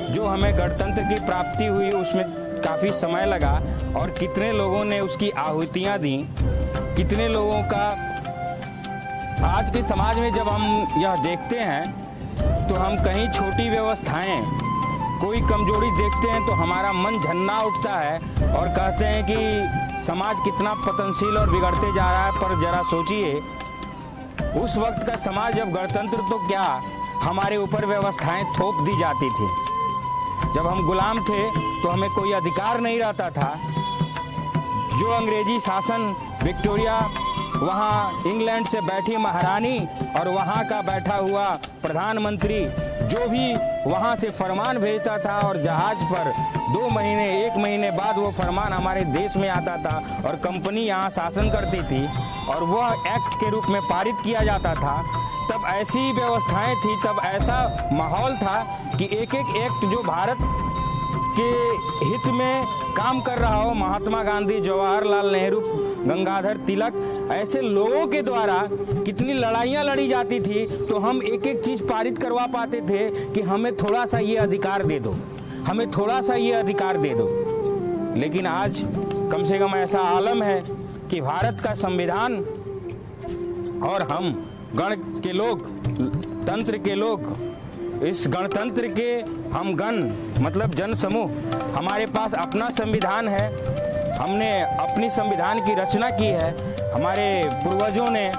जो हमें गणतंत्र की प्राप्ति हुई उसमें काफ़ी समय लगा और कितने लोगों ने उसकी आहुतियाँ दी, कितने लोगों का। आज के समाज में जब हम यह देखते हैं तो हम कहीं छोटी व्यवस्थाएं, कोई कमजोरी देखते हैं तो हमारा मन झन्ना उठता है और कहते हैं कि समाज कितना पतनशील और बिगड़ते जा रहा है। पर जरा सोचिए, उस वक्त का समाज जब गणतंत्र तो क्या, हमारे ऊपर व्यवस्थाएं थोप दी जाती थी। जब हम गुलाम थे तो हमें कोई अधिकार नहीं रहता था। जो अंग्रेजी शासन, विक्टोरिया, वहाँ इंग्लैंड से बैठी महारानी और वहाँ का बैठा हुआ प्रधानमंत्री जो भी वहाँ से फरमान भेजता था और जहाज पर 2 महीने 1 महीने बाद वो फरमान हमारे देश में आता था और कंपनी यहाँ शासन करती थी और वह एक्ट के रूप में पारित किया जाता था। तब ऐसी व्यवस्थाएं थी, तब ऐसा माहौल था कि एक एक एक्ट जो भारत के हित में काम कर रहा हो, महात्मा गांधी, जवाहरलाल नेहरू, गंगाधर तिलक, ऐसे लोगों के द्वारा कितनी लड़ाइयाँ लड़ी जाती थी तो हम एक एक चीज़ पारित करवा पाते थे कि हमें थोड़ा सा ये अधिकार दे दो, हमें थोड़ा सा ये अधिकार दे दो। लेकिन आज कम से कम ऐसा आलम है कि भारत का संविधान और हम गण के लोग, तंत्र के लोग, इस गणतंत्र के हम गण मतलब जन समूह, हमारे पास अपना संविधान है, हमने अपनी संविधान की रचना की है। हमारे पूर्वजों ने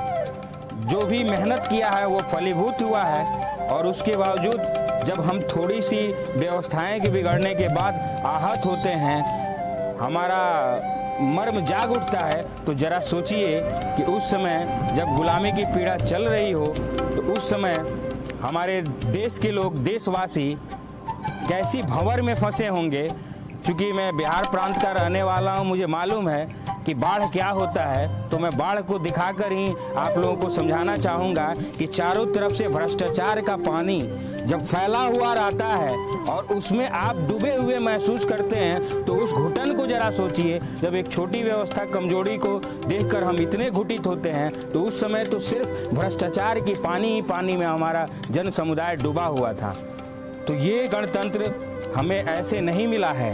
जो भी मेहनत किया है वो फलीभूत हुआ है और उसके बावजूद जब हम थोड़ी सी व्यवस्थाएं के बिगड़ने के बाद आहत होते हैं, हमारा मर्म जाग उठता है, तो जरा सोचिए कि उस समय जब गुलामी की पीड़ा चल रही हो तो उस समय हमारे देश के लोग, देशवासी कैसी भंवर में फंसे होंगे। चूँकि मैं बिहार प्रांत का रहने वाला हूँ, मुझे मालूम है कि बाढ़ क्या होता है, तो मैं बाढ़ को दिखाकर ही आप लोगों को समझाना चाहूँगा कि चारों तरफ से भ्रष्टाचार का पानी जब फैला हुआ रहता है और उसमें आप डूबे हुए महसूस करते हैं तो उस घुटन को जरा सोचिए। जब एक छोटी व्यवस्था कमजोरी को देखकर हम इतने घुटित होते हैं तो उस समय तो सिर्फ भ्रष्टाचार की पानी ही पानी में हमारा जन समुदाय डूबा हुआ था। तो ये गणतंत्र हमें ऐसे नहीं मिला है।